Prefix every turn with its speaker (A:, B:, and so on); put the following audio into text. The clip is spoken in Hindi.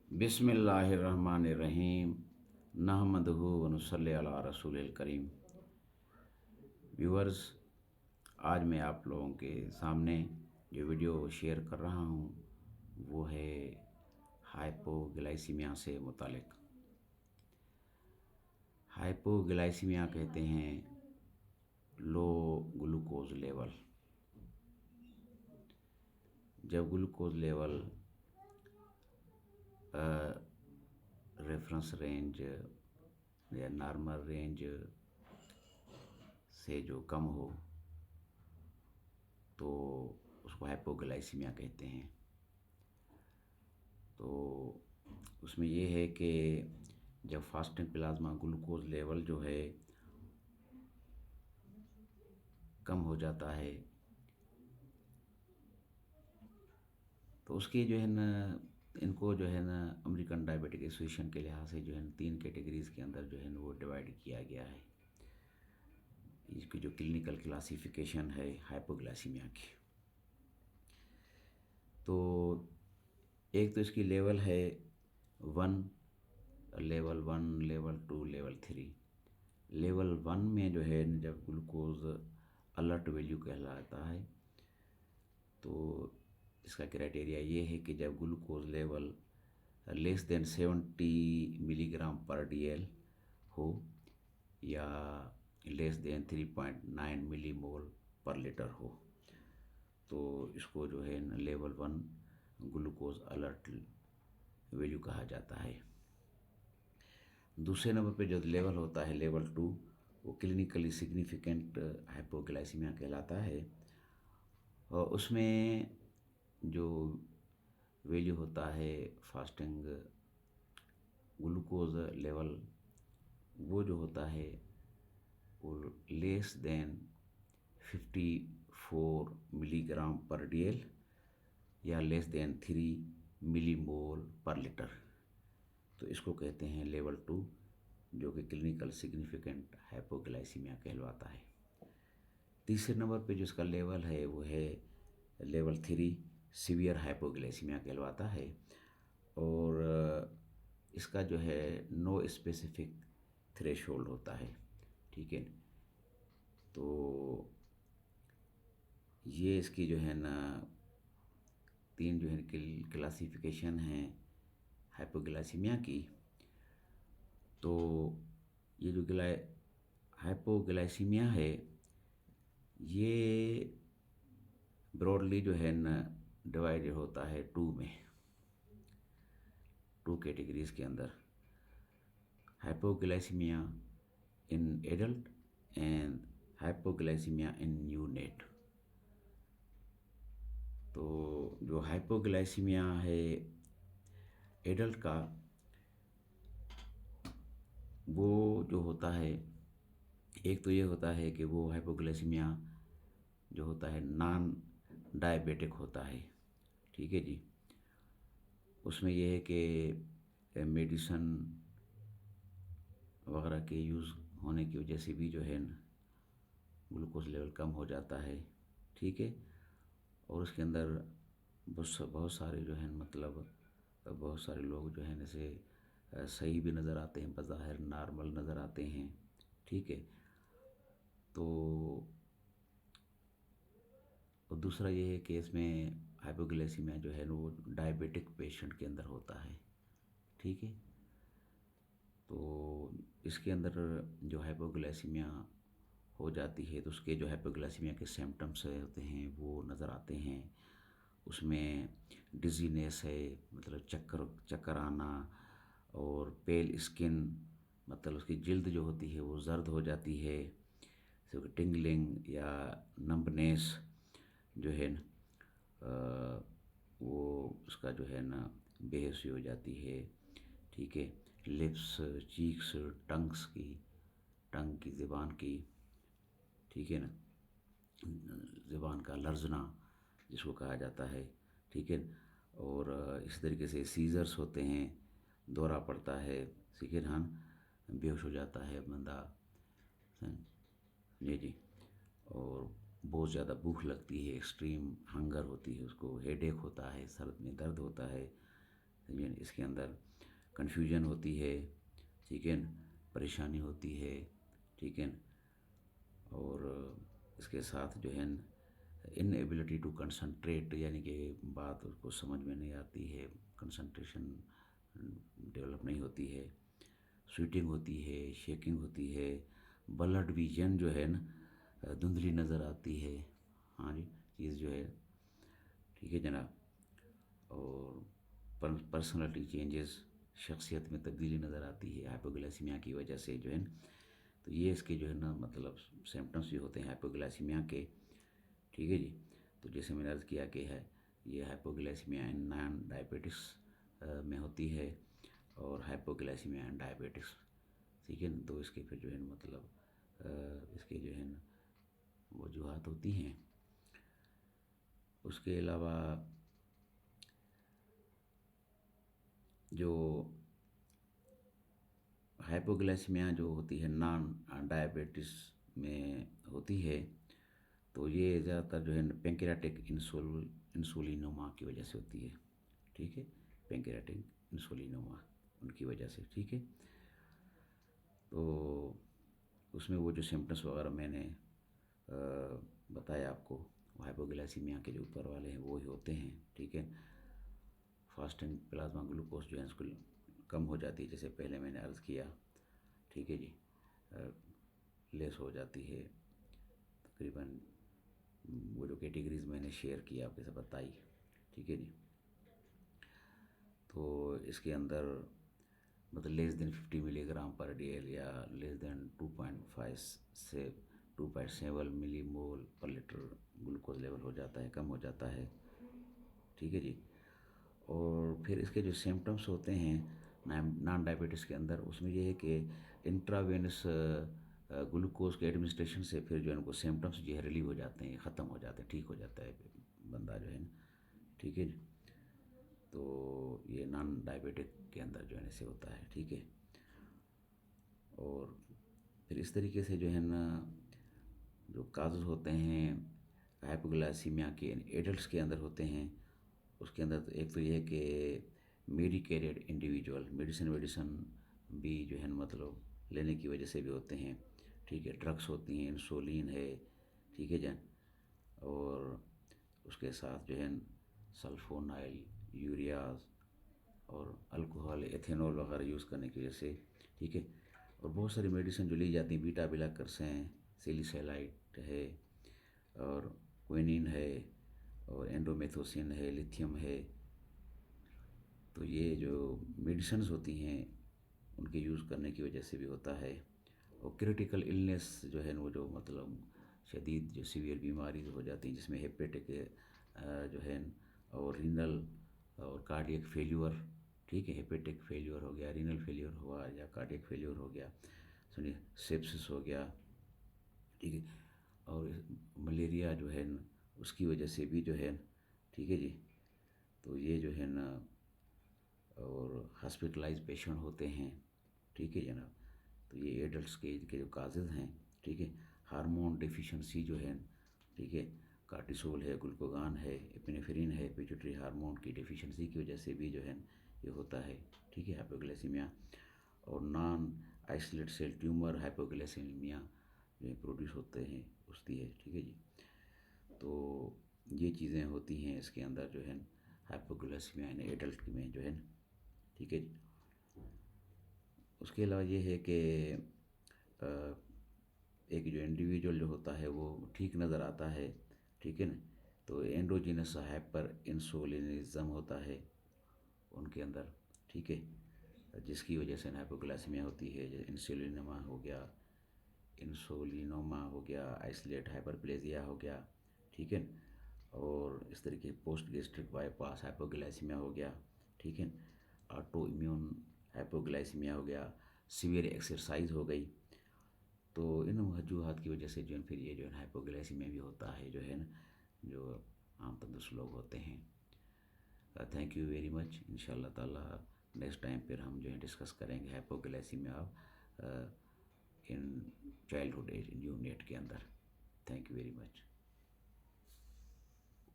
A: बिस्मिल्लाहिर्रहमानिर्रहीम नहमदुहु व नुसल्ली अला रसूलिल करीम। व्यूअर्स, आज मैं आप लोगों के सामने जो वीडियो शेयर कर रहा हूँ वो है हाइपोग्लाइसीमिया से मुतालिक। हाइपोग्लाइसीमिया कहते हैं लो ग्लूकोज लेवल। जब ग्लूकोज लेवल रेफरेंस रेंज या नॉर्मल रेंज से जो कम हो तो उसको हाइपोग्लाइसीमिया कहते हैं। तो उसमें ये है कि जब फास्टिंग प्लाज्मा ग्लूकोज लेवल जो है कम हो जाता है तो उसकी जो है ना, इनको जो है ना अमेरिकन डायबिटिक एसोसिएशन के लिहाज से जो है 3 कैटेगरीज के अंदर जो है ना वो डिवाइड किया गया है। इसकी जो क्लिनिकल क्लासिफिकेशन है हाइपोग्लाइसीमिया की, तो एक तो इसकी लेवल है 1, लेवल 1, लेवल 2, लेवल 3। लेवल 1 में जो है जब ग्लूकोज अलर्ट वैल्यू कहलाता है तो इसका क्राइटेरिया ये है कि जब glucose level less than 70 milligram पर डीएल हो या लेस देन 3.9 मिलीमोल पर लीटर हो तो इसको जो है लेवल 1 ग्लूकोज अलर्ट वैल्यू कहा जाता है। दूसरे नंबर पे जो लेवल होता है लेवल 2, वो क्लिनिकली सिग्निफिकेंट हाइपोग्लाइसीमिया कहलाता है और उसमें जो वैल्यू होता है फास्टिंग ग्लूकोज लेवल वो जो होता है वो लेस देन 54 मिलीग्राम पर डीएल या लेस देन 3 मिलीमोल पर लीटर, तो इसको कहते हैं लेवल 2 जो कि क्लिनिकल सिग्निफिकेंट हाइपोग्लाइसीमिया कहलवाता है। तीसरे नंबर पे जो इसका लेवल है वो है लेवल 3 सीवियर हाइपोग्लाइसीमिया कहलवाता है और इसका जो है नो स्पेसिफिक थ्रेशोल्ड होता है। ठीक है, तो ये इसकी जो है ना 3 जो है क्लासिफिकेशन है हाइपोग्लाइसीमिया की। तो ये जो हाइपोग्लाइसीमिया है ये ब्रॉडली जो है ना डिवाइडेड होता है 2 में, 2 कैटेगरीज के अंदर, hypoglycaemia in adult and hypoglycaemia in neonate. तो जो हाइपोग्लाइसीमिया है एडल्ट का वो जो होता है, एक तो ये होता है कि वो हाइपोग्लाइसीमिया जो होता है नॉन डायबिटिक होता है। ठीक है जी, उसमें यह है कि मेडिसन वगैरह के यूज़ होने की वजह से भी जो है ग्लूकोज लेवल कम हो जाता है। ठीक है, और उसके अंदर बहुत सारे जो है मतलब बहुत सारे लोग जो है जैसे सही भी नज़र आते हैं, बज़ाहिर नॉर्मल नज़र आते हैं। ठीक है, तो और दूसरा ये है कि इसमें हाइपोग्लाइसीमिया जो है वो डायबिटिक पेशेंट के अंदर होता है। ठीक है, तो इसके अंदर जो हाइपोग्लाइसीमिया हो जाती है तो उसके जो हाइपोग्लाइसीमिया के सिम्टम्स होते हैं वो नज़र आते हैं। उसमें डिजीनेस है, मतलब चक्कर चक्कर आना, और पेल स्किन, मतलब उसकी जिल्द जो होती है वो जर्द हो जाती है, टिंगलिंग या नंबनेस जो है न वो उसका जो है ना बेहोशी हो जाती है। ठीक है, लिप्स, चीक्स, टंग की ज़बान की, ठीक है ना, ज़बान का लर्जना जिसको कहा जाता है। ठीक है, और इस तरीके से सीजर्स होते हैं, दौरा पड़ता है, ठीक है ना, बेहोश हो जाता है बंदा जी, और बहुत ज़्यादा भूख लगती है, एक्सट्रीम हंगर होती है, उसको हेडेक होता है, सर में दर्द होता है, समझे। इसके अंदर कन्फ्यूजन होती है, ठीक है, परेशानी होती है, ठीक है। और इसके साथ जो है इनएबिलिटी टू कंसंट्रेट, यानी कि बात उसको समझ में नहीं आती है, कंसंट्रेशन डेवलप नहीं होती है, स्वीटिंग होती है, शेकिंग होती है, ब्लड विजन जो है ना धुंधली नज़र आती है। हाँ जी, चीज़ जो है, ठीक है जनाब। और पर्सनालिटी चेंजेस, शख्सियत में तब्दीली नज़र आती है हाइपोग्लाइसीमिया की वजह से जो है। तो ये इसके जो है ना मतलब सिम्टम्स भी होते हैं हाइपोग्लाइसीमिया के, ठीक है जी। तो जैसे मैंने अर्ज़ किया कि है ये हाइपोग्लाइसीमिया इन नॉन डायबिटिक्स में होती है, और हाइपोग्लाइसीमिया इन डायबिटिक्स, ठीक है। तो इसके फिर जो है मतलब इसके जो है ना वजूहात होती हैं। उसके अलावा जो हाइपोग्लाइसीमिया जो होती है नॉन डायबिटिस में होती है, तो ये ज़्यादातर जो है पेंक्रियाटिक इंसुलिनोमा की वजह से होती है, ठीक है। पेंक्रियाटिक इंसुलिनोमा उनकी वजह से, ठीक है। तो उसमें वो जो सिम्टम्स वगैरह मैंने बताया आपको, हाइपोग्लाइसीमिया के जो ऊपर वाले हैं वो ही होते हैं, ठीक है। फास्टिंग प्लाज्मा ग्लूकोज जो है उसको कम हो जाती है, जैसे पहले मैंने अर्ज़ किया, ठीक है जी। लेस हो जाती है तकरीबन, वो जो कैटेगरीज मैंने शेयर किया आपके साथ बताई, ठीक है जी। तो इसके अंदर मतलब less than 50 milligram per day या लेस देन 2.5 से 2.7 मिली मोल पर लीटर ग्लूकोज लेवल हो जाता है, कम हो जाता है, ठीक है जी। और फिर इसके जो सिम्टम्स होते हैं नॉन डायबिटीज़ के अंदर, उसमें ये है कि इंट्रावेनस ग्लूकोज के एडमिनिस्ट्रेशन से फिर जो है उनको सिम्टम्स जो है रिलीव हो जाते हैं, ख़त्म हो जाते हैं, ठीक हो जाता है बंदा जो है ना, ठीक है। तो ये नॉन डायबिटिक के अंदर जो है ऐसे होता है, ठीक है। और फिर इस तरीके से जो है ना जो काजेज़ होते हैं हाइपोग्लाइसीमिया के एडल्ट्स के अंदर होते हैं, उसके अंदर तो एक तो ये है कि मेडिकेटेड इंडिविजुअल मेडिसिन भी जो है मतलब लेने की वजह से भी होते हैं, ठीक है। ड्रग्स होती हैं, इंसुलिन है, ठीक है जन। और उसके साथ जो है सल्फोनाइल, यूरियाज और अल्कोहल, एथेनॉल वगैरह यूज़ करने की वजह से, ठीक है। और बहुत सारी मेडिसिन जो ली जाती हैं, बीटा बिलाकर्स हैं, सेलिसाइलाइट है, और क्विनिन है, और एंडोमेथोसिन है, लिथियम है। तो ये जो मेडिसिन्स होती हैं उनके यूज़ करने की वजह से भी होता है। और क्रिटिकल इलनेस जो है वो जो मतलब शदीद जो सीवियर बीमारी हो जाती है, जिसमें हेपेटिक जो है और रीनल और कार्डियक फेल्यूर, ठीक है। हेपेटिक फेल्यूर हो गया, रीनल फेल्यूर हुआ, या कार्डियक फेल्यूर हो गया, सुनिए सेप्सिस हो गया, ठीक है। और मलेरिया जो है न उसकी वजह से भी जो है, ठीक है जी। तो ये जो है ना और हॉस्पिटलाइज पेशेंट होते हैं, ठीक है जनाब। तो ये एडल्ट्स के एज के जो काजेज़ हैं, ठीक है। हार्मोन डिफिशिएंसी जो है, ठीक है, कार्टिसोल है, ग्लूकागॉन है, एपिनेफ्रिन है, पिट्यूटरी हार्मोन की डिफिशिएंसी की वजह से भी जो है ये होता है, ठीक है, हाइपोग्लाइसीमिया। और non isolate cell tumour hypoglycaemia जो प्रोड्यूस होते हैं उसकी है, ठीक है जी। तो ये चीज़ें होती हैं इसके अंदर जो है हाइपोग्लाइसीमिया इन एडल्ट में जो है, ठीक है जी। उसके अलावा ये है कि एक जो इंडिविजुअल जो होता है वो ठीक नज़र आता है, ठीक है ना। तो एंडोजीनस हाइपर इंसुलिनिज्म होता है उनके अंदर, ठीक है, जिसकी वजह से हाइपोग्लाइसीमिया होती है। जैसे इंसुलिनोमा हो गया, आइसोलेट हाइपरप्लेजिया हो गया, ठीक है। और इस तरीके पोस्ट गैस्ट्रिक बाईपास हाइपोग्लाइसीमिया हो गया, ठीक है। ऑटो इम्यून हाइपोग्लाइसीमिया हो गया, सीवियर एक्सरसाइज हो गई। तो इन वजूहात की वजह से जो है फिर ये जो है हाइपोग्लाइसीमिया भी होता है जो है ना, जो आम तंदुरुस्त लोग होते हैं। Thank you very much. इंशाल्लाह ताला नेक्स्ट टाइम फिर हम जो है डिस्कस करेंगे hypoglycaemia in childhood age neonate के अंदर। Thank you very much.